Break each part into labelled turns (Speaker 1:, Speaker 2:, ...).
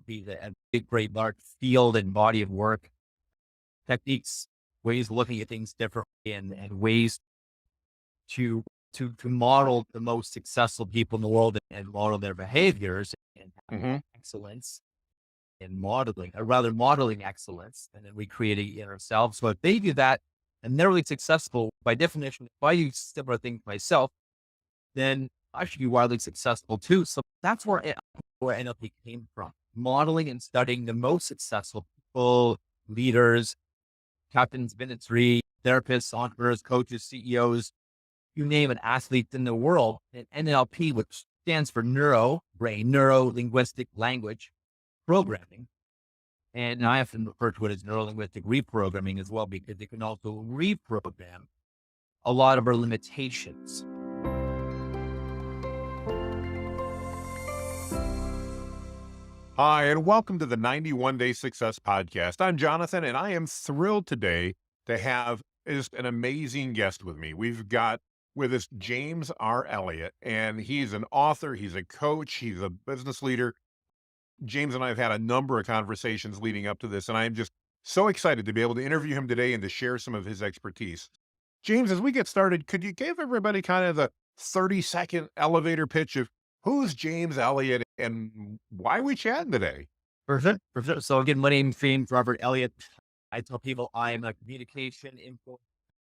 Speaker 1: NLP, a big, great large field and body of work, techniques, ways of looking at things differently, and ways to model the most successful people in the world and model their behaviors and have
Speaker 2: Hmm.
Speaker 1: excellence in modeling, or rather modeling excellence. And then we create it in ourselves. So if they do that and they're really successful, by definition, if I use similar things myself, then I should be wildly successful too. So that's where NLP came from. Modeling and studying the most successful people, leaders, captains of industry, therapists, entrepreneurs, coaches, CEOs, you name it, athletes in the world. And NLP, which stands for neuro linguistic language programming. And I often refer to it as neuro linguistic reprogramming as well, because it can also reprogram a lot of our limitations.
Speaker 2: Hi, and welcome to the 91 Day Success Podcast. I'm Jonathan, and I am thrilled today to have just an amazing guest with me. We've got with us James R. Elliot, and he's an author, he's a coach, he's a business leader. James and I have had a number of conversations leading up to this, and I am just so excited to be able to interview him today and to share some of his expertise. James, as we get started, could you give everybody kind of the 30-second elevator pitch of who's James Elliot and why are we chatting today?
Speaker 1: Perfect. Perfect. So again, my name's James Robert Elliott. I tell people I'm a communication, influence,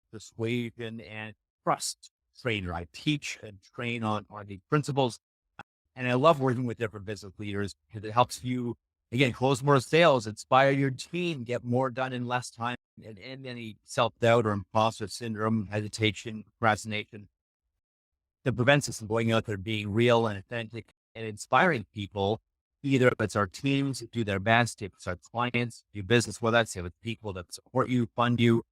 Speaker 1: persuasion, and trust trainer. I teach and train on these principles. And I love working with different business leaders because it helps you, again, close more sales, inspire your team, get more done in less time, and end any self-doubt or imposter syndrome, hesitation, procrastination, that prevents us from going out there being real and authentic and inspiring people. Either if it's our teams to do their best, if it's our clients, do business with us, if it's people that support you, fund you,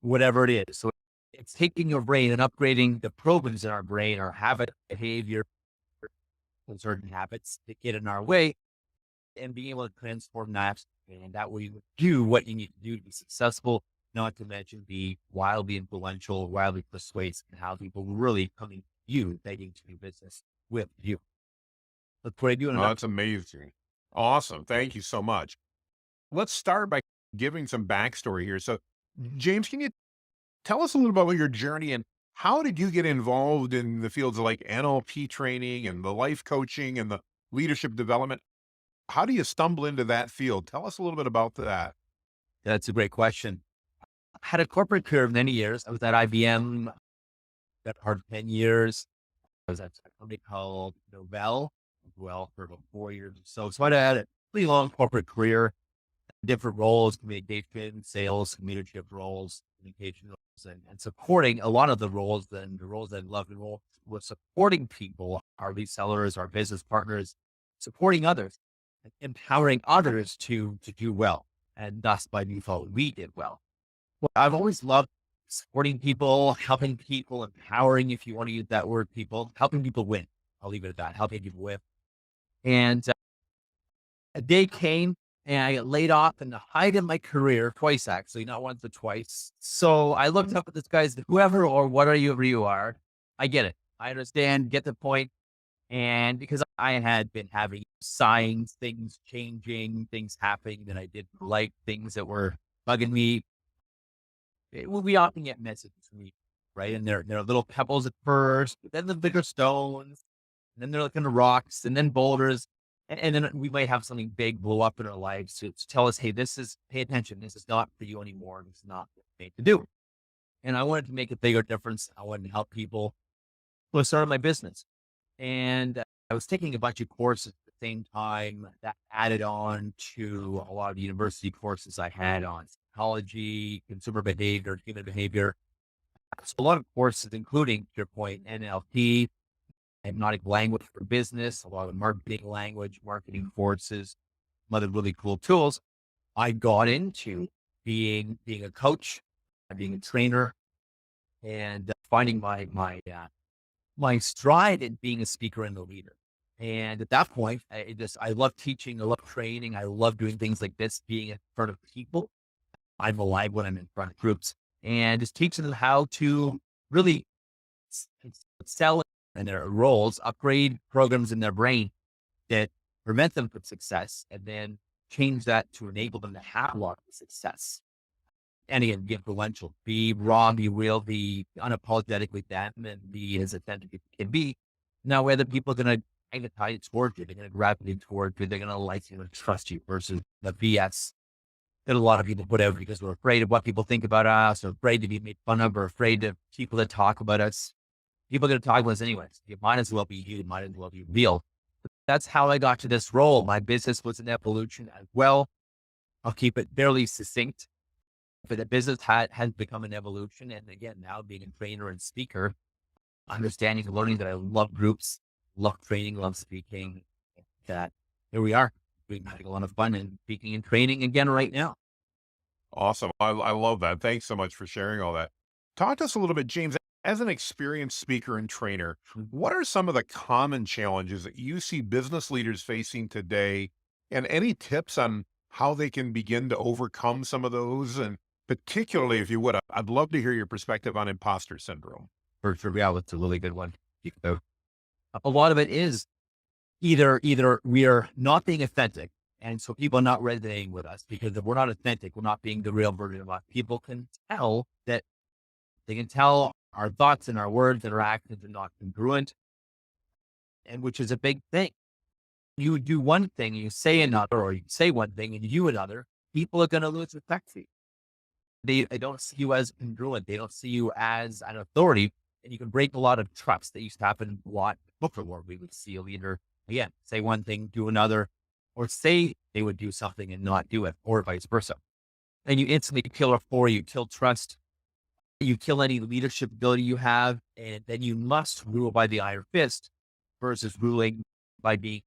Speaker 1: whatever it is. So it's taking your brain and upgrading the programs in our brain, our habit, behavior, and certain habits that get in our way, and being able to transform that. And that way you do what you need to do to be successful, not to mention be wildly influential, wildly persuasive, and how people really coming to you, begging to do business with you. That's what I do.
Speaker 2: Oh, that's amazing. Awesome. Thank you so much. Let's start by giving some backstory here. So, James, can you tell us a little about your journey and how did you get involved in the fields of like NLP training and the life coaching and the leadership development? How do you stumble into that field? Tell us a little bit about that.
Speaker 1: That's a great question. I had a corporate career of many years. I was at IBM, got hard 10 years. I was at a company called Novell, well, for about 4 years or so. So I had a pretty long corporate career, different roles, communication, sales, leadership roles, communication roles, and supporting a lot of the roles. Then the roles that I loved and role was supporting people, our resellers, our business partners, supporting others, and empowering others to do well. And thus by default, we did well. Well, I've always loved supporting people, helping people, empowering, if you want to use that word, people, helping people win. I'll leave it at that, helping people win. And a day came and I got laid off in the height of my career twice, actually, not once, but twice. So I looked up at this guy, said, whoever or whatever you are, I get it. I understand, get the point. And because I had been having signs, things changing, things happening that I didn't like, things that were bugging me, we often get messages from me, right? And they're little pebbles at first, but then the bigger stones, and then they're looking at rocks, and then boulders. And then we might have something big blow up in our lives to tell us, hey, pay attention. This is not for you anymore. This is not what you're made to do. And I wanted to make a bigger difference. I wanted to help people. So I started my business. And I was taking a bunch of courses at the same time that added on to a lot of the university courses I had on psychology, consumer behavior, human behavior. So a lot of courses, including, to your point, NLP, hypnotic language for business, a lot of marketing language, marketing courses, some other really cool tools. I got into being a coach, being a trainer, and finding my stride in being a speaker and a leader. And at that point, I love teaching, I love training, I love doing things like this, being in front of people. I'm alive when I'm in front of groups, and just teaching them how to really sell in their roles, upgrade programs in their brain that prevent them from success, and then change that to enable them to have a lot of success. And again, be influential, be raw, be real, be unapologetically them, and be as authentic as you can be. Now, whether people are going to magnetize towards you, they're going to gravitate towards you, they're going to like you and trust you versus the BS that a lot of people put out because we're afraid of what people think about us, or afraid to be made fun of, or afraid of people that talk about us. People are going to talk about us anyways. You might as well be you, might as well be real. That's how I got to this role. My business was an evolution as well. I'll keep it fairly succinct, but the business has become an evolution. And again, now being a trainer and speaker, understanding and learning that I love groups, love training, love speaking, that here we are. We're having a lot of fun and speaking and training again right now.
Speaker 2: Awesome. I love that. Thanks so much for sharing all that. Talk to us a little bit, James, as an experienced speaker and trainer, what are some of the common challenges that you see business leaders facing today, and any tips on how they can begin to overcome some of those? And particularly, if you would, I'd love to hear your perspective on imposter syndrome.
Speaker 1: For sure. Yeah, that's a really good one. So a lot of it is either we are not being authentic, and so people are not resonating with us because if we're not authentic, we're not being the real version of us. People can tell that. They can tell our thoughts and our words and our actions are not congruent, and which is a big thing. You do one thing, you say another, or you say one thing and you do another, people are going to lose respect for you. They don't see you as congruent. They don't see you as an authority, and you can break a lot of trust. That used to happen a lot before, where we would see a leader, again, say one thing, do another, or say they would do something and not do it, or vice versa. And you instantly kill rapport, you kill trust, you kill any leadership ability you have, and then you must rule by the iron fist versus ruling by being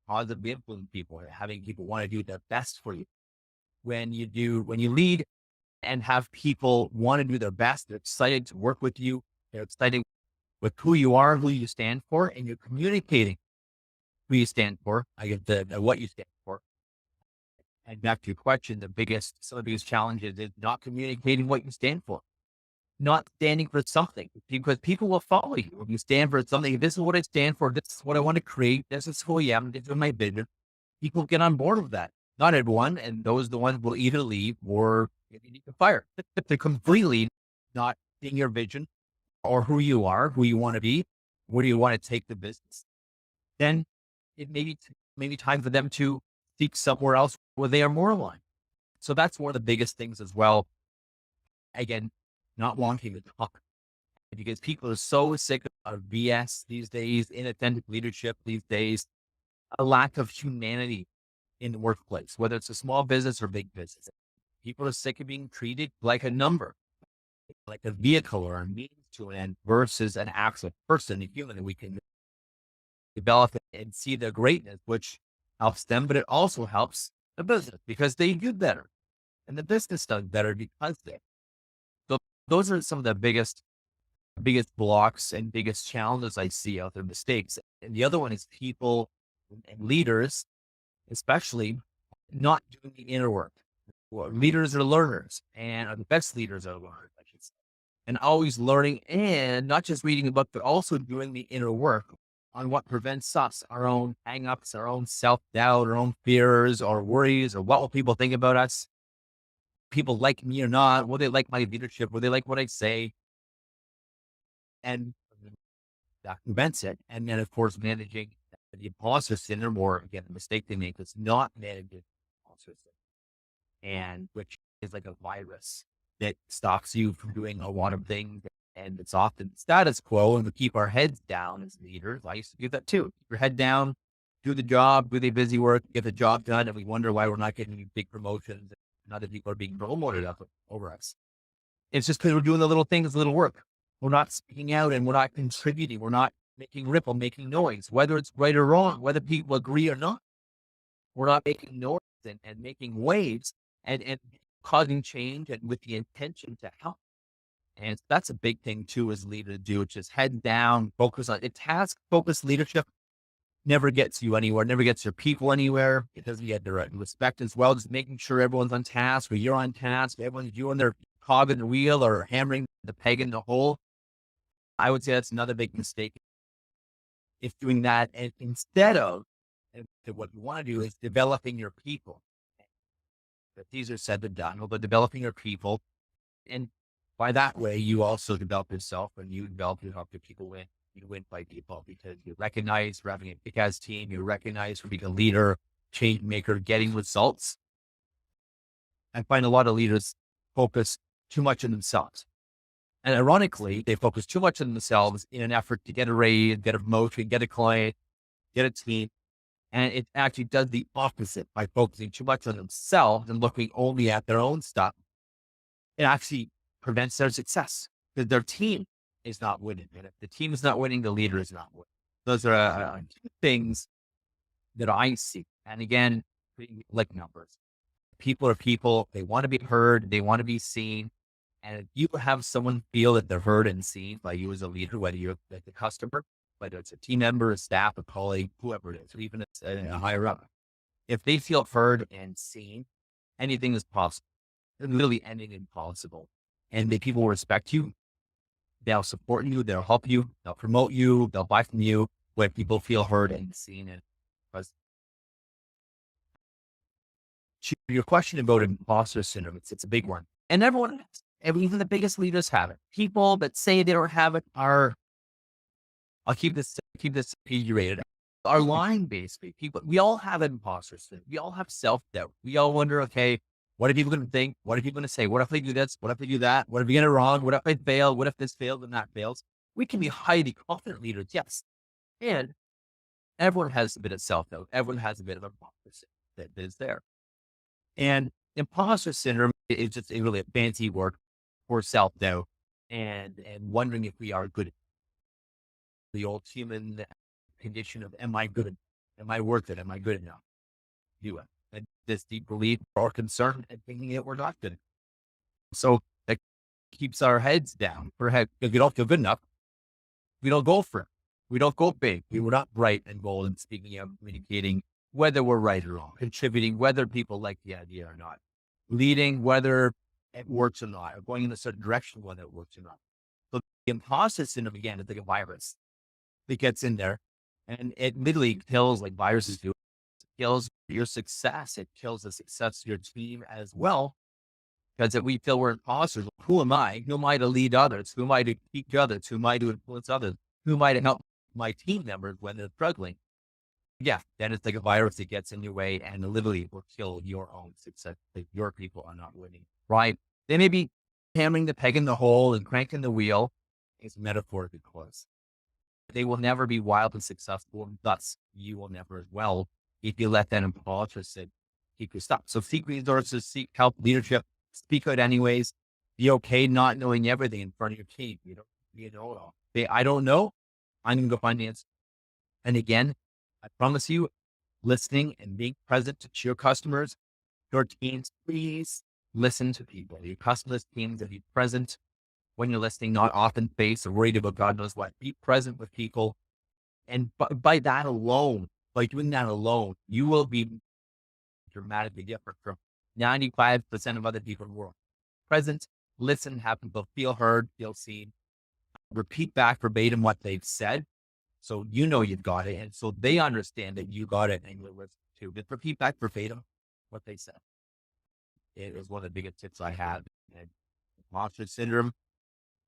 Speaker 1: positively influencing people and having people want to do their best for you. When you lead and have people want to do their best, they're excited to work with you, they're excited with who you are, who you stand for, and you're communicating who you stand for, I get the what you stand for. And back to your question, some of the biggest challenges is not communicating what you stand for. Not standing for something, because people will follow you. If you stand for something, this is what I stand for, this is what I want to create, this is who I am, this is my vision. People get on board with that. Not everyone, and those are the ones will either leave or you need to fire. If they're completely not seeing your vision or who you are, who you want to be, where do you want to take the business, then it may be time for them to seek somewhere else where they are more aligned. So that's one of the biggest things as well. Again, not wanting to talk, because people are so sick of BS these days, inauthentic leadership these days, a lack of humanity in the workplace, whether it's a small business or big business. People are sick of being treated like a number, like a vehicle or a means to an end versus an actual person, a human that we can develop and see their greatness, which helps them, but it also helps the business because they do better and the business does better because they. So those are some of the biggest blocks and biggest challenges I see out there, mistakes. And the other one is people and leaders, especially not doing the inner work. Well, leaders are learners, and the best leaders are learners, I should say. And always learning, and not just reading a book, but also doing the inner work on what prevents us, our own hang-ups, our own self-doubt, our own fears or worries, or what will people think about us? People like me or not? Will they like my leadership? Will they like what I say? And that prevents it. And then, of course, managing the imposter syndrome, or again, the mistake they make is not managing imposter syndrome, and which is like a virus that stops you from doing a lot of things. And it's often status quo, and we keep our heads down as leaders. I used to do that too. Keep your head down, do the job, do the busy work, get the job done, and we wonder why we're not getting big promotions and other people are being promoted up over us. It's just because we're doing the little things, the little work. We're not speaking out and we're not contributing. We're not making ripple, making noise, whether it's right or wrong, whether people agree or not. We're not making noise and making waves and causing change, and with the intention to help. And that's a big thing too, as a leader to do. It's just head down, focus on it. Task focused leadership never gets you anywhere, never gets your people anywhere. It doesn't get the respect as well. Just making sure everyone's on task, or you're on task, everyone's doing their cog in the wheel or hammering the peg in the hole. I would say that's another big mistake. If doing that, and instead of And what you want to do is developing your people. But these are said and done, but developing your people. And by that way, you also develop yourself and you develop, you help your people win. You win by default because you recognize for having a big ass team, you recognize for being a leader, change maker, getting results. I find a lot of leaders focus too much on themselves. And ironically, they focus too much on themselves in an effort to get a raise, get a promotion, get a client, get a team. And it actually does the opposite by focusing too much on themselves and looking only at their own stuff. It actually prevents their success because their team is not winning. And if the team is not winning, the leader is not winning. Those are two things that I see. And again, like numbers. People are people. They want to be heard. They want to be seen. And if you have someone feel that they're heard and seen by you as a leader, whether you're like the customer, whether it's a team member, a staff, a colleague, whoever it is, or even a higher up, if they feel heard and seen, anything is possible. Literally anything is possible. And the people respect you. They'll support you. They'll help you. They'll promote you. They'll buy from you when people feel heard and seen. And because your question about imposter syndrome, it's a big one. And everyone has. And even the biggest leaders have it. People that say they don't have it are, I'll keep this PG rated, are lying basically. People, we all have imposter syndrome. We all have self-doubt. We all wonder, okay, what are people going to think? What are people going to say? What if they do this? What if they do that? What if we get it wrong? What if I fail? What if this fails and that fails? We can be highly confident leaders, yes. And everyone has a bit of self-doubt. Everyone has a bit of imposter syndrome that is there. And imposter syndrome is just really a fancy word for self-doubt and wondering if we are good. The old human condition of, am I good? Am I worth it? Am I good enough? Do it. And this deep belief or concern and thinking that we're not good. So that keeps our heads down. Because we don't feel good enough. We don't go for it. We don't go big. We were not bright and bold and speaking out, communicating, whether we're right or wrong, contributing, whether people like the idea or not, leading, whether it works or not, or going in a certain direction, whether it works or not. So the imposter syndrome, again, is like a virus that gets in there and it literally kills, like viruses do. It kills your success. It kills the success of your team as well. Because if we feel we're imposters, who am I? Who am I to lead others? Who am I to teach others? Who am I to influence others? Who am I to help my team members when they're struggling? Yeah, then it's like a virus that gets in your way and literally will kill your own success. Like your people are not winning, right? They may be hammering the peg in the hole and cranking the wheel. It's metaphorically close. They will never be wildly successful. Thus, you will never as well if you let that imposter sit, keep you stuck. So seek resources, seek help, leadership, speak out anyways. Be okay not knowing everything in front of your team. You know, I don't know. I'm going to go find the answer. And again, I promise you, listening and being present to your customers, your teams, please listen to people. Your customers' teams, and be present when you're listening, not often face or worried about God knows what. Be present with people. And by that alone, by doing that alone, you will be dramatically different from 95% of other people in the world. Present, listen, have people feel heard, feel seen, repeat back verbatim what they've said. So you know you've got it. And so they understand that you got it and you're listening too. But repeat back verbatim what they said. It is one of the biggest tips I have. And imposter syndrome,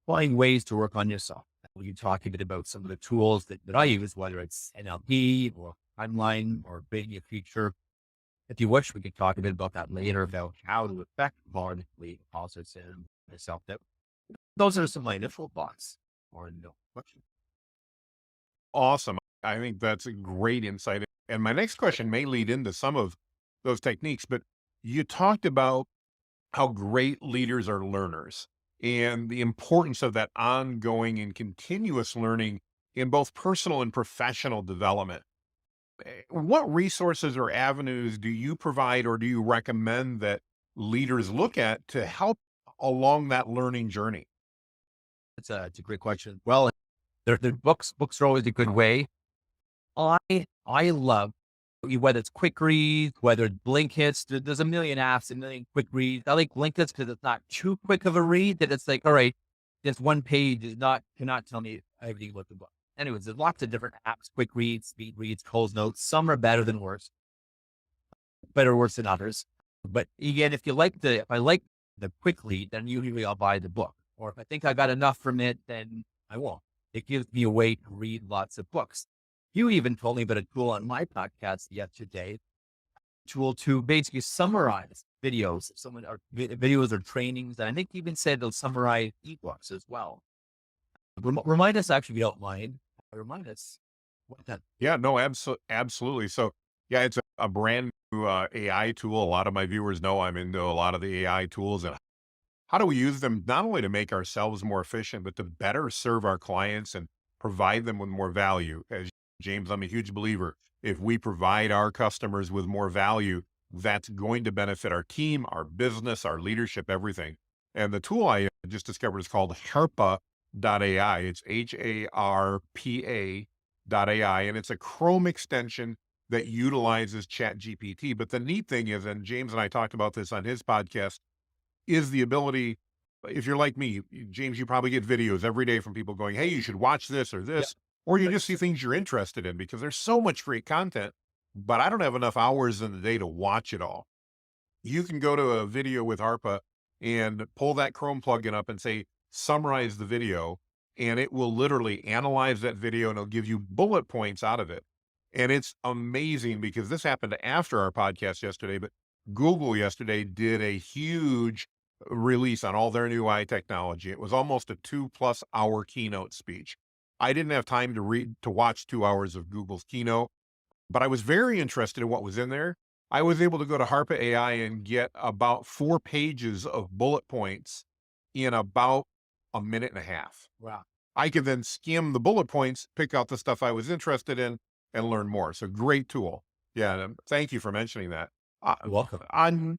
Speaker 1: find ways to work on yourself. You talk a bit about some of the tools that I use, whether it's NLP or timeline or creating a future. If you wish, we could talk a bit about that later, about how to affect positively imposter syndrome and self-doubt. Those are some of my initial thoughts or no question.
Speaker 2: Awesome. I think that's a great insight. And my next question may lead into some of those techniques, but you talked about how great leaders are learners and the importance of that ongoing and continuous learning in both personal and professional development. What resources or avenues do you provide or do you recommend that leaders look at to help along that learning journey?
Speaker 1: It's a great question. Well, they're books are always a good way. I love, whether it's quick reads, whether it's blink hits, there's a million apps, a million quick reads. I like blink hits because it's not too quick of a read that it's like, all right, this one page cannot tell me everything about the book. Anyways, there's lots of different apps, quick reads, speed reads, Coles Notes. Some are better or worse than others. But again, if I like the quick read, then usually I'll buy the book. Or if I think I got enough from it, then I won't. It gives me a way to read lots of books. You even told me about a tool on my podcast yesterday, tool to basically summarize videos, videos or trainings. And I think you even said they'll summarize ebooks as well. Remind us, actually, if you don't mind, remind us what that.
Speaker 2: Yeah, no, absolutely. So, yeah, it's a brand new AI tool. A lot of my viewers know I'm into a lot of the AI tools, and how do we use them not only to make ourselves more efficient, but to better serve our clients and provide them with more value? As James, I'm a huge believer. If we provide our customers with more value, that's going to benefit our team, our business, our leadership, everything. And the tool I just discovered is called Harpa.ai. It's HARPA.ai, and it's a Chrome extension that utilizes Chat GPT. But the neat thing is, and James and I talked about this on his podcast, is the ability, if you're like me, James, you probably get videos every day from people going, hey, you should watch this or
Speaker 1: Yeah.
Speaker 2: this, or you just see things you're interested in because there's so much great content, but I don't have enough hours in the day to watch it all. You can go to a video with ARPA and pull that Chrome plugin up and say, summarize the video, and it will literally analyze that video and it'll give you bullet points out of it. And it's amazing because this happened after our podcast yesterday, but Google yesterday did a huge release on all their new AI technology. It was almost a 2+ hour keynote speech. I didn't have time to watch 2 hours of Google's keynote, but I was very interested in what was in there. I was able to go to Harpa AI and get about 4 pages of bullet points in about a minute and a half.
Speaker 1: Wow.
Speaker 2: I could then skim the bullet points, pick out the stuff I was interested in, and learn more. So great tool. Yeah, thank you for mentioning that.
Speaker 1: You're welcome.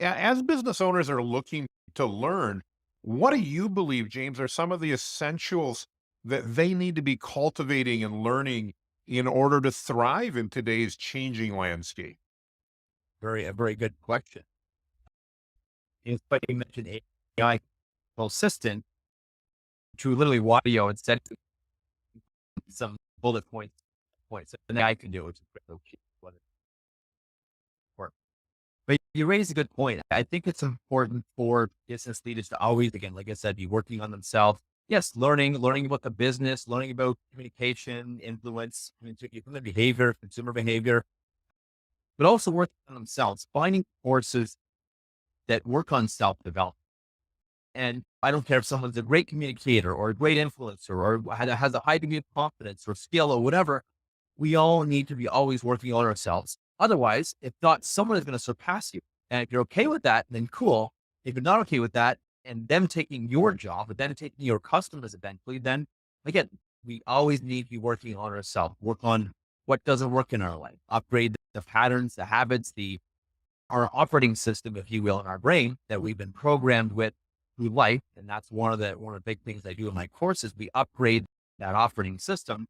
Speaker 2: As business owners are looking to learn, what do you believe, James, are some of the essentials that they need to be cultivating and learning in order to thrive in today's changing landscape?
Speaker 1: A very good question. It's funny you mentioned AI assistant to literally audio and send some bullet points, and AI can do it, which is great. But you raise a good point. I think it's important for business leaders to always, again, like I said, be working on themselves. Yes, learning about the business, learning about communication, influence, human behavior, consumer behavior, but also working on themselves, finding courses that work on self-development. And I don't care if someone's a great communicator or a great influencer or has a high degree of confidence or skill or whatever, we all need to be always working on ourselves. Otherwise, if not, someone is going to surpass you. And if you're okay with that, then cool. If you're not okay with that and them taking your job, but then taking your customers eventually, then again, we always need to be working on ourselves, work on what doesn't work in our life, upgrade the patterns, the habits, our operating system, if you will, in our brain that we've been programmed with through life. And that's one of the big things I do in my courses. We upgrade that operating system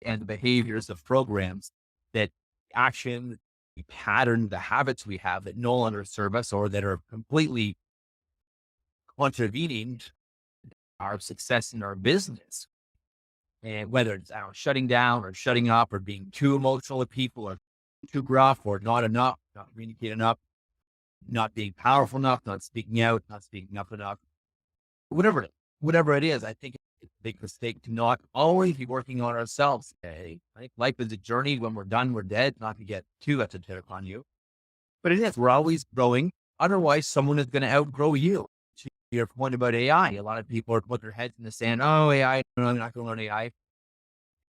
Speaker 1: and the behaviors of programs that action, the pattern, the habits we have that no longer serve us or that are completely contravening our success in our business. And whether it's shutting down or shutting up or being too emotional with people or too gruff or not enough, not communicating enough, not being powerful enough, not speaking out, not speaking up enough, whatever it is, I think it's a big mistake to not always be working on ourselves. Okay? I think life is a journey. When we're done, we're dead. Not to get too esoteric on you, but it is. We're always growing. Otherwise, someone is going to outgrow you. To your point about AI, a lot of people are putting their heads in the sand. Oh, AI, no, I'm not going to learn AI.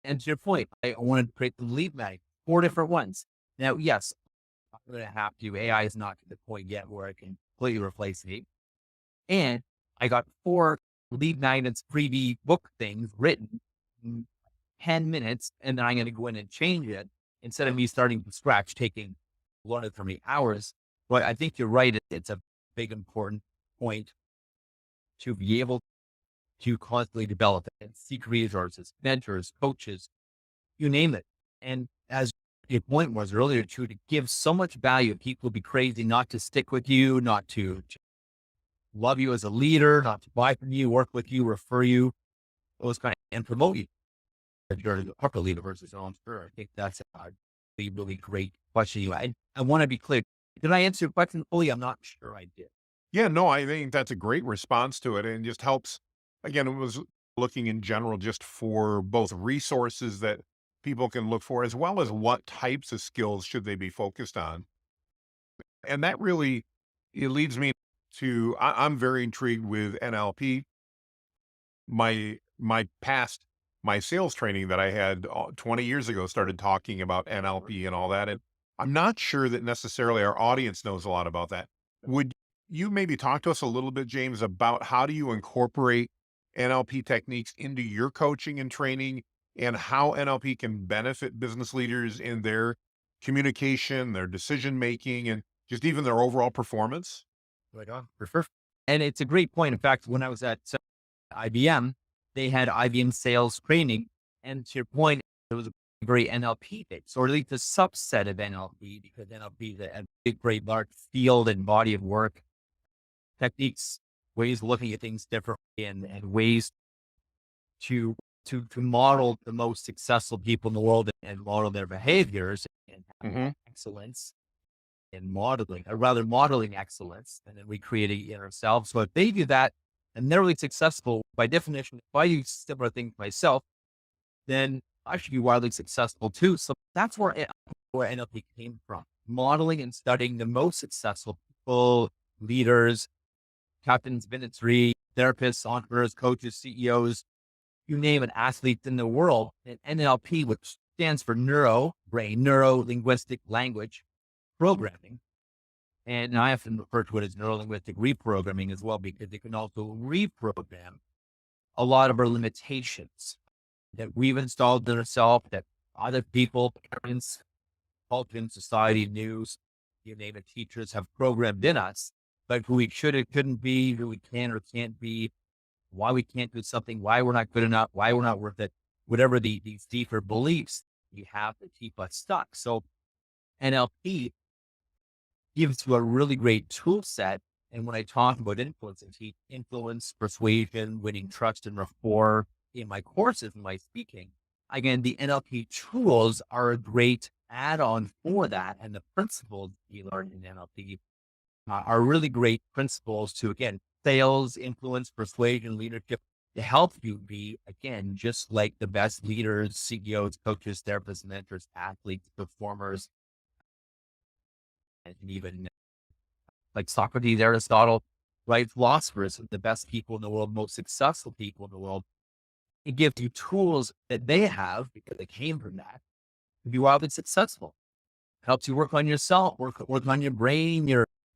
Speaker 1: And to your point, I wanted to create the lead magnet, 4 different ones. Now, yes, I'm going to have to. AI is not to the point yet where it can completely replace me. And I got 4 lead magnets, freebie book things written in 10 minutes, and then I'm going to go in and change it instead of me starting from scratch, learning for me hours. But I think you're right. It's a big, important point to be able to constantly develop and seek resources, mentors, coaches, you name it. And as your point was earlier, too, to give so much value, people will be crazy not to stick with you, not to love you as a leader, not to buy from you, work with you, refer you, and promote you. if you're a corporate leader versus an entrepreneur? I think that's a really, really great question. I want to be clear. Did I answer your question fully? I'm not sure I did.
Speaker 2: Yeah, no, I think that's a great response to it and just helps. Again, it was looking in general just for both resources that people can look for, as well as what types of skills should they be focused on. And that really, it leads me to, I'm very intrigued with NLP. My sales training that I had 20 years ago started talking about NLP and all that. And I'm not sure that necessarily our audience knows a lot about that. Would you maybe talk to us a little bit, James, about how do you incorporate NLP techniques into your coaching and training, and how NLP can benefit business leaders in their communication, their decision making, and just even their overall performance?
Speaker 1: Right on. And it's a great point. In fact, when I was at IBM, they had IBM sales training. And to your point, it was a very NLP based, or at least a subset of NLP, because NLP is a big, great, large field and body of work, techniques, ways of looking at things differently, and ways to model the most successful people in the world and model their behaviors and have
Speaker 2: Hmm.
Speaker 1: excellence in modeling, or rather modeling excellence, and then recreating it ourselves. So if they do that and they're really successful, by definition, if I use similar things myself, then I should be wildly successful too. So that's where NLP came from. Modeling and studying the most successful people, leaders, captains, ministry, therapists, entrepreneurs, coaches, CEOs, you name it, athletes in the world. And NLP, which stands for neuro linguistic language programming. And I often refer to it as neuro-linguistic reprogramming as well, because it can also reprogram a lot of our limitations that we've installed in ourselves, that other people, parents, culture, in society, news, you name it, teachers have programmed in us, but who we should or couldn't be, who we can or can't be, why we can't do something, why we're not good enough, why we're not worth it, whatever these deeper beliefs we have that keep us stuck. So NLP gives you a really great tool set. And when I talk about influence, and teach influence, persuasion, winning trust and rapport in my courses and my speaking, again, the NLP tools are a great add-on for that. And the principles you learn in NLP are really great principles to, again, sales, influence, persuasion, leadership, to help you be, again, just like the best leaders, CEOs, coaches, therapists, mentors, athletes, performers, and even like Socrates, Aristotle, right? Philosophers, the best people in the world, most successful people in the world. It gives you tools that they have because they came from that to be wildly successful. Helps you work on yourself, work on your brain,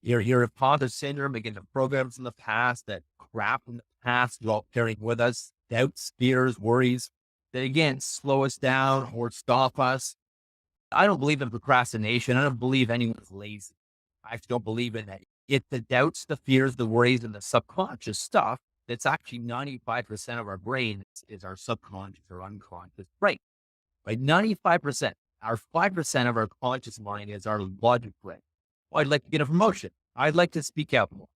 Speaker 1: your imposter syndrome, again, the programs in the past, that crap in the past, we're all carrying with us, doubts, fears, worries that again slow us down or stop us. I don't believe in procrastination. I don't believe anyone's lazy. I actually don't believe in that. It's the doubts, the fears, the worries, and the subconscious stuff that's actually 95% of our brain is our subconscious or unconscious brain, right? 95%. Our 5% of our conscious mind is our logic brain. Oh, I'd like to get a promotion. I'd like to speak out more.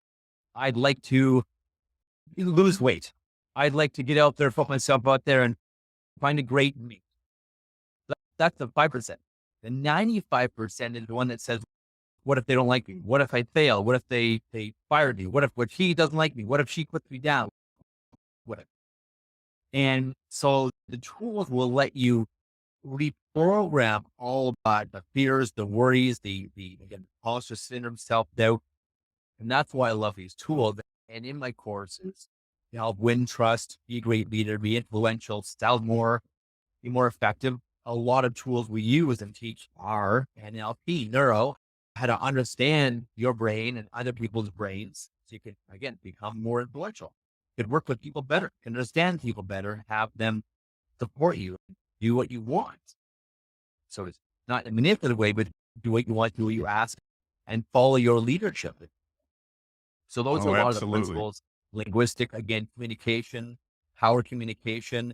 Speaker 1: I'd like to lose weight. I'd like to get out there, put myself out there and find a great me. That's the 5%. The 95% is the one that says, what if they don't like me? What if I fail? What if they fire me? What he doesn't like me? What if she puts me down? What if? And so the tools will let you reprogram all about the fears, the worries, the again, imposter syndrome, self-doubt. And that's why I love these tools. And in my courses, to help win trust, be a great leader, be influential, sell more, be more effective. A lot of tools we use and teach are NLP, neuro, how to understand your brain and other people's brains. So you can, again, become more influential. You can work with people better, can understand people better, have them support you, do what you want. So it's not in a manipulative way, but do what you want, do what you ask, and follow your leadership. So those are
Speaker 2: Oh,
Speaker 1: a lot of the
Speaker 2: absolutely.
Speaker 1: principles. Linguistic, again, communication, power communication.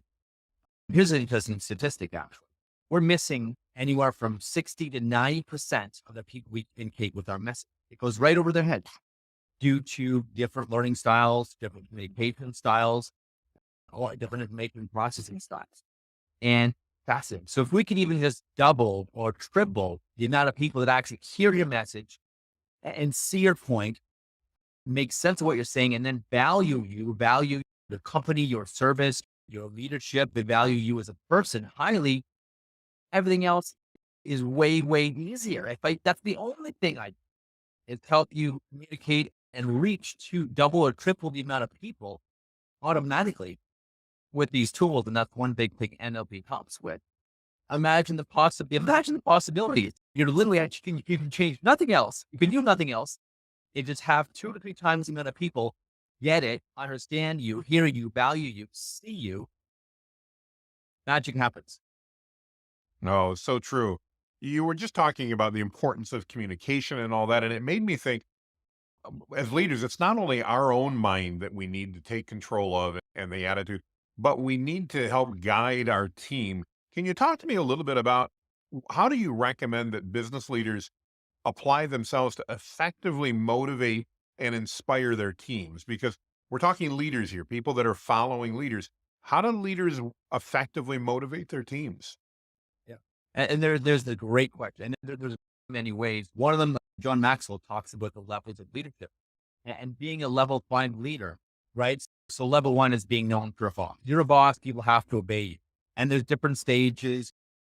Speaker 1: Here's an interesting statistic, actually. We're missing anywhere from 60 to 90% of the people we communicate with our message. It goes right over their head due to different learning styles, different communication styles, or different information processing styles. and fascinating. So if we can even just double or triple the amount of people that actually hear your message and see your point, make sense of what you're saying, and then value the company, your service, your leadership, they value you as a person highly, everything else is way, way easier. That's the only thing is help you communicate and reach to double or triple the amount of people automatically with these tools. And that's one big thing NLP helps with. Imagine the possibilities. You're literally actually, you can change nothing else. You can do nothing else. You just have 2 to 3 times the amount of people get it, understand you, hear you, value you, see you. Magic happens.
Speaker 2: No, so true. You were just talking about the importance of communication and all that, and it made me think, as leaders, it's not only our own mind that we need to take control of and the attitude, but we need to help guide our team. Can you talk to me a little bit about how do you recommend that business leaders apply themselves to effectively motivate and inspire their teams? Because we're talking leaders here, people that are following leaders. How do leaders effectively motivate their teams?
Speaker 1: Yeah. And there's the great question. And there's many ways. One of them, John Maxwell talks about the levels of leadership and being a level 5 leader, right? So level 1 is being known for a boss. You're a boss, people have to obey you. And there's different stages,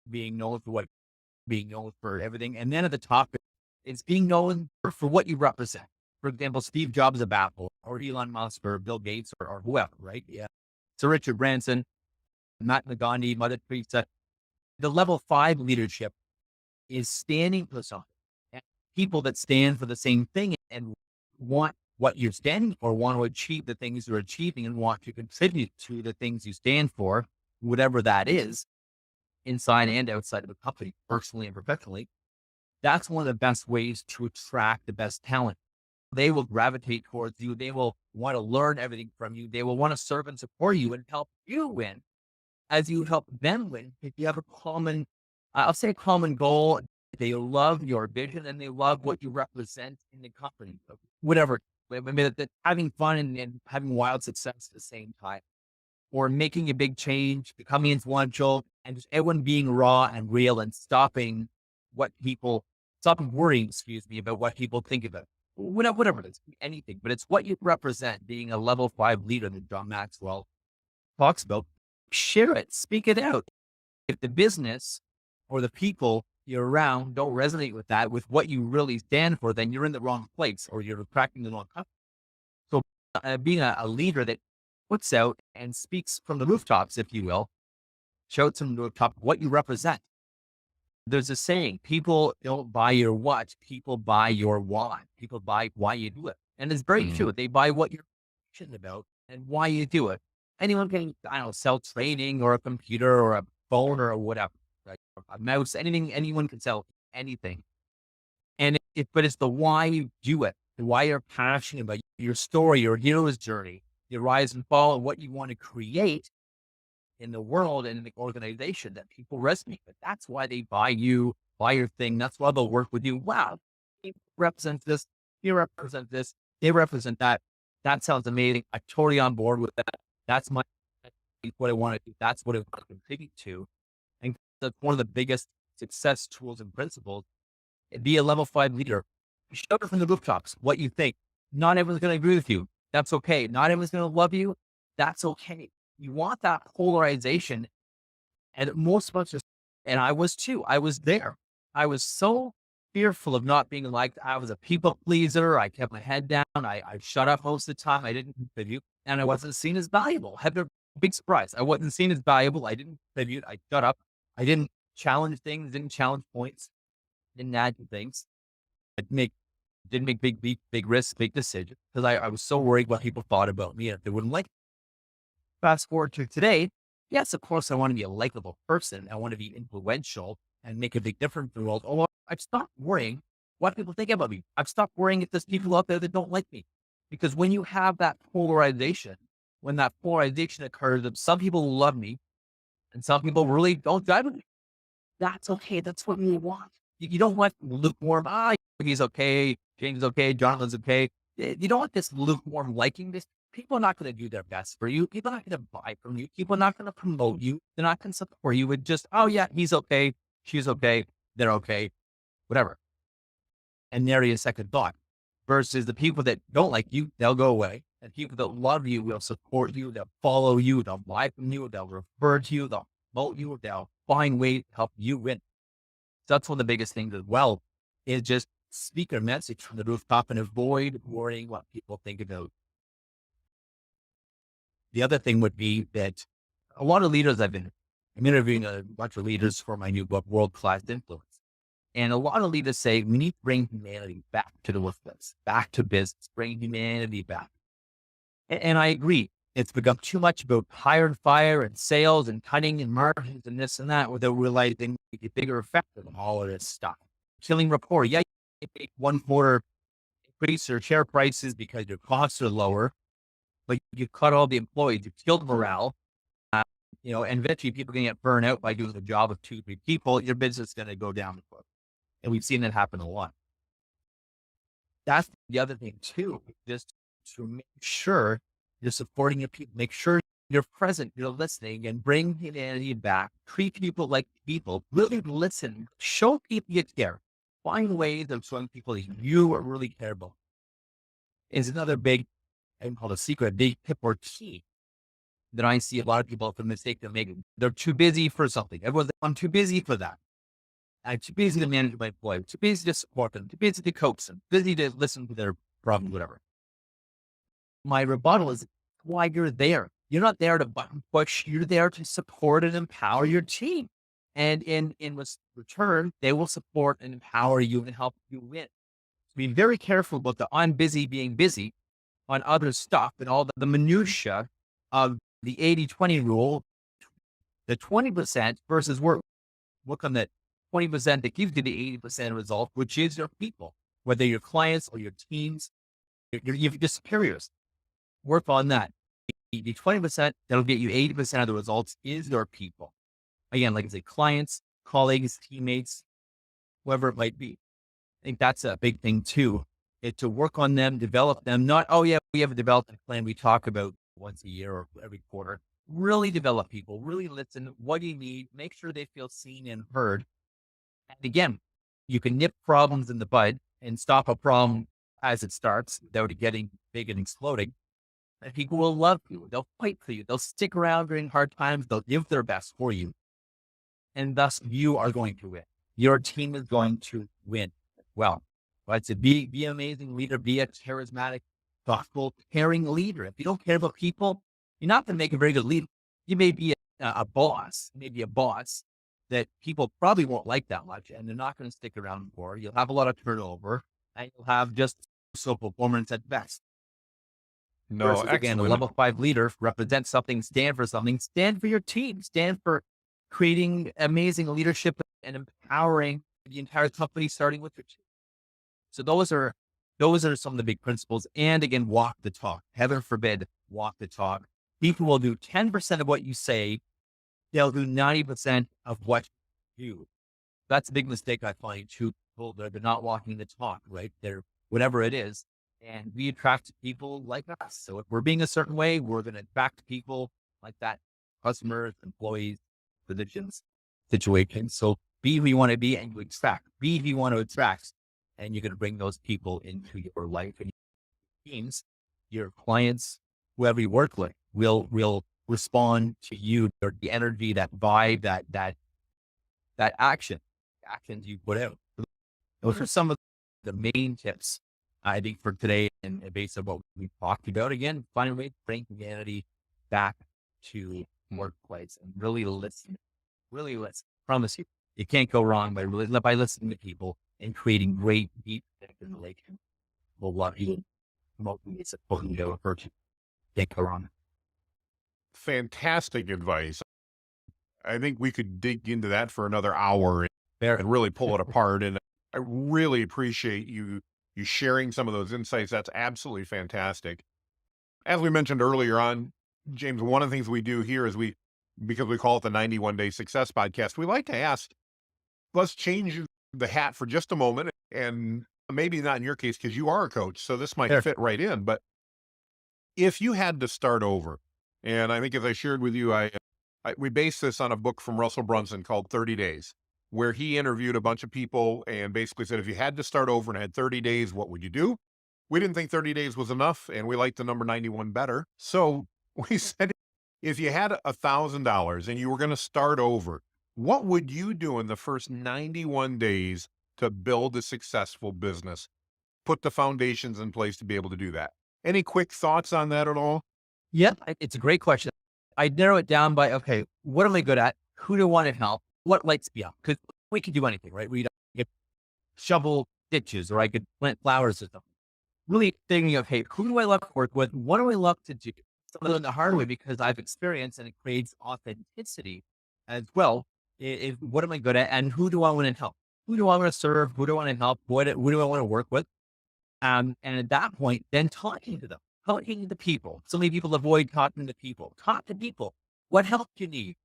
Speaker 1: being known for everything. And then at the top, it's being known for what you represent. For example, Steve Jobs of Apple, or Elon Musk, or Bill Gates, or whoever, right? Yeah. So Richard Branson, Mahatma Gandhi, Mother Teresa. The level 5 leadership is standing for something. And people that stand for the same thing and want what you're standing for, want to achieve the things you're achieving, and want to contribute to the things you stand for, whatever that is, inside and outside of a company, personally and professionally. That's one of the best ways to attract the best talent. They will gravitate towards you. They will want to learn everything from you. They will want to serve and support you and help you win as you help them win. If you have a common, I'll say a common goal, they love your vision and they love what you represent in the company, so whatever. I mean, that having fun and having wild success at the same time, or making a big change, becoming influential, and just everyone being raw and real and stopping worrying, excuse me, about what people think about it. Whatever it is, anything, but it's what you represent, being a level 5 leader that John Maxwell talks about. Share it, speak it out. If the business or the people you're around don't resonate with that, with what you really stand for, then you're in the wrong place or you're attracting the wrong company. So being a leader that puts out and speaks from the rooftops, if you will, shouts from the rooftop what you represent. There's a saying, people don't buy your what, people buy your why. People buy why you do it. And it's very
Speaker 2: Mhm.
Speaker 1: true. They buy what you're passionate about and why you do it. Anyone can, I don't know, sell training or a computer or a phone or whatever, right? A mouse, anything, anyone can sell anything. And but it's the why you do it, the why you're passionate about your story, your hero's journey, your rise and fall, and what you want to create in the world and in the organization that people resonate with. That's why they buy you, buy your thing. That's why they'll work with you. Wow, he represents this, he represents this, they represent that. That sounds amazing. I'm totally on board with that. That's what I want to do. That's what I want to contribute to. And that's one of the biggest success tools and principles. Be a level 5 leader. Shout it from the rooftops what you think. Not everyone's going to agree with you. That's okay. Not everyone's going to love you. That's okay. You want that polarization. And most of us just, and I was too, I was there. I was so fearful of not being liked. I was a people pleaser. I kept my head down. I shut up most of the time. I didn't contribute and I wasn't seen as valuable. Had a big surprise. I wasn't seen as valuable. I didn't contribute. I shut up. I didn't challenge things, didn't challenge points, didn't add to things. I didn't make big risks, big decisions because I was so worried what people thought about me and if they wouldn't like. Fast forward to today. Yes, of course, I want to be a likable person. I want to be influential and make a big difference in the world. Although I've stopped worrying what people think about me. I've stopped worrying if there's people out there that don't like me. Because when you have that polarization, when that polarization occurs, that some people love me and some people really don't jive with me. That's okay. That's what we want. You don't want lukewarm. He's okay. James is okay. Jonathan's okay. You don't want this lukewarm liking. This people are not going to do their best for you. People are not going to buy from you. People are not going to promote you. They're not going to support you with just, oh yeah, he's okay. She's okay. They're okay. Whatever. And nary a second thought. Versus the people that don't like you, they'll go away. And people that love you will support you. They'll follow you. They'll buy from you. They'll refer to you. They'll promote you. They'll find ways to help you win. So that's one of the biggest things as well, is just speak a message from the rooftop and avoid worrying what people think about. The other thing would be that a lot of leaders I'm interviewing a bunch of leaders for my new book, World Class Influence. And a lot of leaders say we need to bring humanity back to the workplace, back to business, bring humanity back. And I agree. It's become too much about hire and fire and sales and cutting and margins and this and that without realizing the bigger effect of all of this stuff. Killing rapport. Yeah, you make 1 quarter increase your share prices because your costs are lower, but you cut all the employees, you killed morale. And eventually people can get burned out by doing the job of 2, 3 people. Your business is going to go down the foot. And we've seen that happen a lot. That's the other thing too, just to make sure you're supporting your people, make sure you're present, you're listening, and bring humanity back. Treat people like people, really listen, show people you care, find ways of showing people that you really care about. Is another big, I call it a secret, big tip or key that I see a lot of people from mistake they're making. They're too busy for something. Everyone's like, I'm too busy for that. I'm too busy to manage my employees, too busy to support them, too busy to coach them, busy to listen to their problems, whatever. My rebuttal is why you're there. You're not there to button push. You're there to support and empower your team. And in return, they will support and empower you and help you win. Be very careful about the I'm busy being busy on other stuff and all the minutia of the 80-20 rule, the 20% versus work on that 20% that gives you the 80% result, which is your people, whether your clients or your teams, your superiors. Work on that. The 20% that'll get you 80% of the results is your people. Again, like I say, clients, colleagues, teammates, whoever it might be. I think that's a big thing too, is to work on them, develop them. Not, oh yeah, we have a development plan we talk about once a year or every quarter. Really develop people, really listen. What do you need? Make sure they feel seen and heard. And again, you can nip problems in the bud and stop a problem as it starts without it getting big and exploding. And people will love you. They'll fight for you. They'll stick around during hard times. They'll give their best for you. And thus you are going to win. Your team is going to win. Well, but to be an amazing leader, be a charismatic, thoughtful, caring leader. If you don't care about people, you're not going to make a very good leader. You may be a boss, maybe a boss that people probably won't like that much, and they're not going to stick around for. You'll have a lot of turnover, and you'll have just so performance at best.
Speaker 2: No,
Speaker 1: Versus, again, a
Speaker 2: excellent.
Speaker 1: level 5 leader represents something, stand for something, stand for your team, stand for creating amazing leadership and empowering the entire company, starting with your team. So those are some of the big principles. And again, walk the talk. Heaven forbid, walk the talk. People will do 10% of what you say. They'll do 90% of what you do. That's a big mistake I find too. People, they're not walking the talk, right? They're whatever it is. And we attract people like us. So if we're being a certain way, we're going to attract people like that, customers, employees, positions, situations. So be who you want to be and you attract. Be who you want to attract. And you're going to bring those people into your life and your teams, your clients, whoever you work with will respond to you, or the energy, that vibe, that actions you put out. Those are some of the main tips, I think, for today, and based on what we talked about. Again, find a way to bring humanity back to workplace and really listen. Really listen. Promise you can't go wrong by listening to people and creating great, deep relations. Will love you, promote you, support you, refer to. Can't go wrong.
Speaker 2: Fantastic advice. I think we could dig into that for another hour
Speaker 1: Fair.
Speaker 2: and really pull it apart. And I really appreciate you sharing some of those insights. That's absolutely fantastic. As we mentioned earlier on, James, one of the things we do here is because we call it the 91 Day Success Podcast, we like to ask, let's change the hat for just a moment. And maybe not in your case, because you are a coach, so this might
Speaker 1: Fair.
Speaker 2: fit right in. But if you had to start over, and I think as I shared with you, we based this on a book from Russell Brunson called 30 Days, where he interviewed a bunch of people and basically said, if you had to start over and had 30 days, what would you do? We didn't think 30 days was enough, and we liked the number 91 better. So we said, if you had $1,000 and you were going to start over, what would you do in the first 91 days to build a successful business? Put the foundations in place to be able to do that. Any quick thoughts on that at all?
Speaker 1: Yeah, it's a great question. I'd narrow it down by, okay, what am I good at? Who do I want to help? What lights me up? Because we can do anything, right? We could shovel ditches, or I could plant flowers or something. Really thinking of, hey, who do I love to work with? What do I love to do? So I learned the hard way because I've experienced, and it creates authenticity as well. What am I good at, and who do I want to help? Who do I want to serve? Who do I want to help? Who do I want to work with? And at that point, then talking to them, talking to people. So many people avoid talking to people. Talk to people. What help do you need?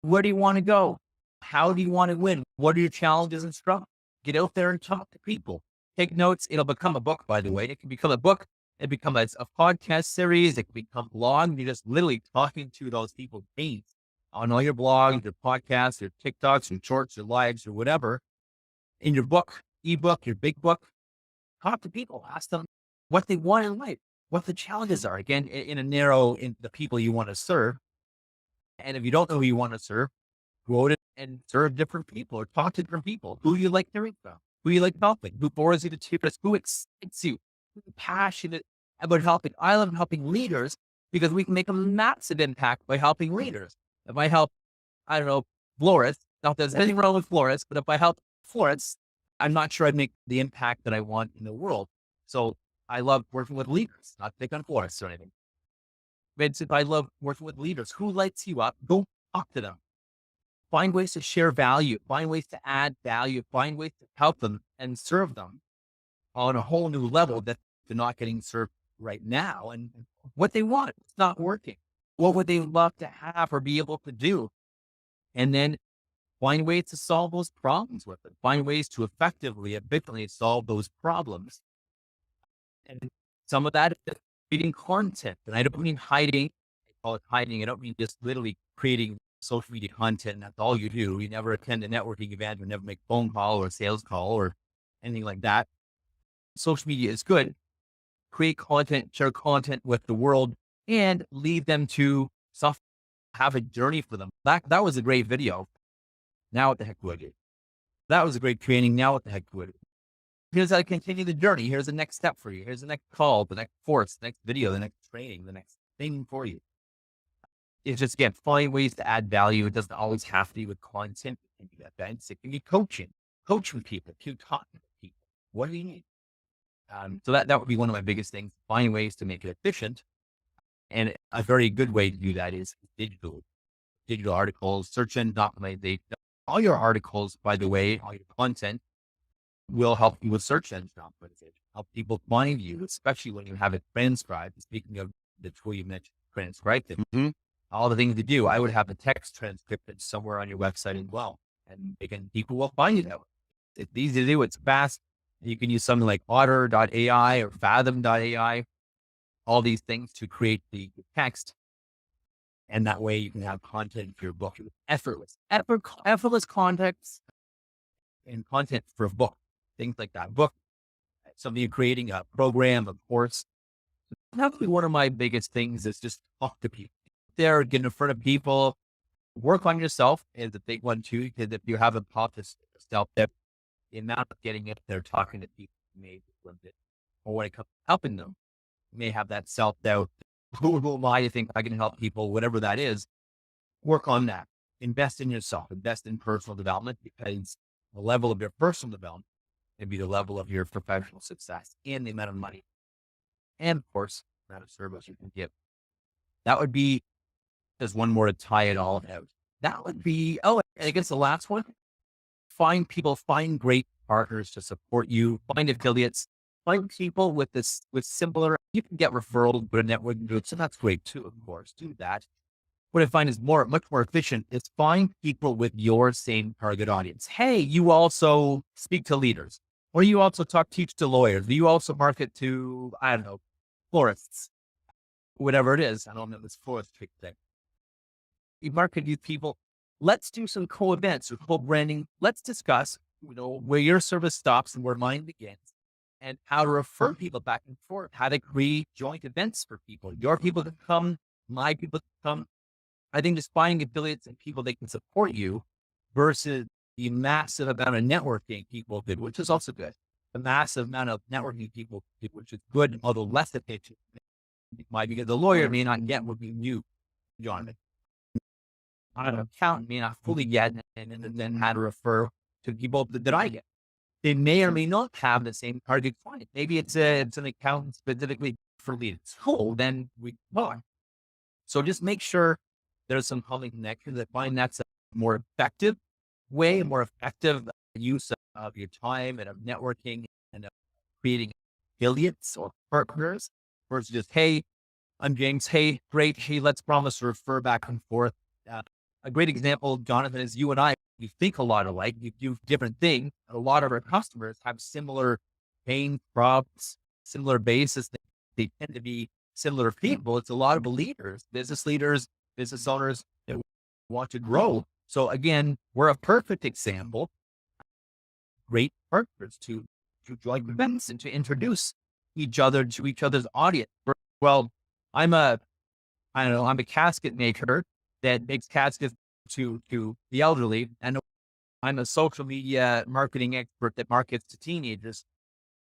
Speaker 1: Where do you want to go? How do you want to win? What are your challenges and struggles? Get out there and talk to people. Take notes. It'll become a book, by the way. It can become a book. It become a podcast series. It can become a blog. You're just literally talking to those people's names on all your blogs, your podcasts, your TikToks, your shorts, your lives, or whatever. In your book, ebook, your big book, talk to people. Ask them what they want in life, what the challenges are. Again, in the people you want to serve. And if you don't know who you want to serve, go out and serve different people or talk to different people. Who you like hearing from, who you like helping, who bores you to tears, who excites you, who's passionate about helping. I love helping leaders because we can make a massive impact by helping leaders. If I help, I don't know, florists, not that there's anything wrong with florists, but if I help florists, I'm not sure I'd make the impact that I want in the world. So I love working with leaders, not pick on florists or anything. But I love working with leaders. Who lights you up? Go talk to them. Find ways to share value, find ways to add value, find ways to help them and serve them on a whole new level that they're not getting served right now. And what they want, it's not working. What would they love to have or be able to do? And then find ways to solve those problems with it. Find ways to efficiently solve those problems. And some of that is creating content. And I don't mean hiding. I call it hiding. I don't mean just literally creating social media content. And that's all you do. You never attend a networking event or never make a phone call or a sales call or anything like that. Social media is good. Create content, share content with the world, and lead them to stuff. Have a journey for them. That was a great video. Now what the heck do I do? That was a great training. Now what the heck do I do? Here's how to continue the journey. Here's the next step for you. Here's the next call, the next course, the next video, the next training, the next thing for you. It's just, again, find ways to add value. It doesn't always have to be with content. It can be events. It can be coaching people, to talk to people. What do you need? So that would be one of my biggest things. Find ways to make it efficient. And a very good way to do that is digital articles, search engine optimization. All your articles, by the way, all your content will help you with search engine optimization, help people find you, especially when you have it transcribed. Speaking of the tool you mentioned, transcribed it.
Speaker 2: Mm-hmm.
Speaker 1: All the things to do, I would have the text transcripted somewhere on your website as well. And again, people will find you that way. It's easy to do. It's fast. You can use something like otter.ai or fathom.ai, all these things to create the text. And that way you can have content for your book. Effortless context and content for a book, things like that. Book, something you're creating, a program, a course. Probably one of my biggest things is just talk to people. There, get in front of people, work on yourself is a big one too, because if you haven't taught this self-doubt, the amount of getting it there, talking to people may be limited. Or when it comes to helping them, you may have that self-doubt. Who am I to think I can help people? Whatever that is, work on that. Invest in yourself, invest in personal development, because the level of your personal development can be the level of your professional success and the amount of money. And of course, the amount of service you can give. That would be, there's one more to tie it all out. That would be, and I guess the last one, find great partners to support you, find affiliates, find people with similar, you can get referrals, but a networking group. So that's great too, of course, do that. What I find is much more efficient is find people with your same target audience. Hey, you also speak to leaders, or you also teach to lawyers. You also market to, I don't know, florists. whatever it is. I don't know this fourth big thing. You market these people. Let's do some co-events or co-branding. Let's discuss, where your service stops and where mine begins, and how to refer people back and forth, how to create joint events for people. Your people can come, my people can come. I think just finding affiliates and people that can support you versus the massive amount of networking people did, which is also good. The massive amount of networking people did, which is good, although less efficient. Why? Because the lawyer may not get what we knew, John. An accountant may not fully get, and then how to refer to people that I get. They may or may not have the same target client. Maybe it's an accountant specifically for leads. Cool, then we talk. So just make sure there's some common connections. I find that's a more effective way, more effective use of your time and of networking and of creating affiliates or partners versus just, hey, I'm James. Hey, great. Hey, let's promise to refer back and forth. A great example, Jonathan, is you and I, we think a lot alike. You do different things. A lot of our customers have similar pain problems, similar bases. They tend to be similar people. It's a lot of leaders, business owners that want to grow. So again, we're a perfect example. Great partners to join events and to introduce each other to each other's audience. Well, I'm a casket maker that makes caskets to the elderly. And I'm a social media marketing expert that markets to teenagers.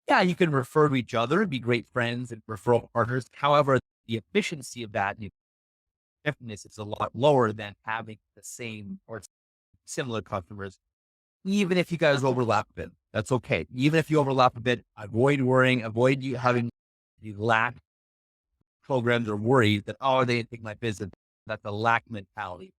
Speaker 1: Yeah, you can refer to each other and be great friends and referral partners. However, the efficiency of that effectiveness is a lot lower than having the same or similar customers. Even if you guys overlap a bit, that's okay. Even if you overlap a bit, avoid worrying, avoid you having the lack programs or worries that, oh, they didn't take my business. That's a lack mentality.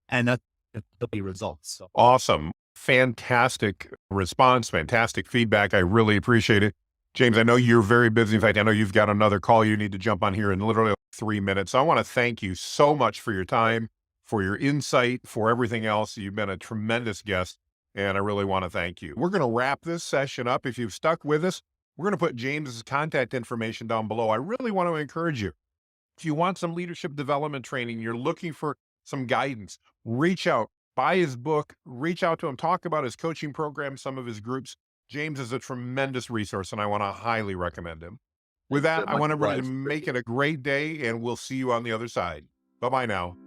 Speaker 1: And that's the results. So
Speaker 2: Awesome. Fantastic response, fantastic feedback. I really appreciate it. James, I know you're very busy. In fact, I know you've got another call you need to jump on here in literally 3 minutes. So I want to thank you so much for your time, for your insight, for everything else. You've been a tremendous guest, and I really want to thank you. We're going to wrap this session up. If you've stuck with us, we're going to put James's contact information down below. I really want to encourage you. If you want some leadership development training, you're looking for some guidance, reach out, buy his book, reach out to him, talk about his coaching program, some of his groups. James is a tremendous resource, and I want to highly recommend him. With that, I want everybody to make it a great day, and we'll see you on the other side. Bye-bye now.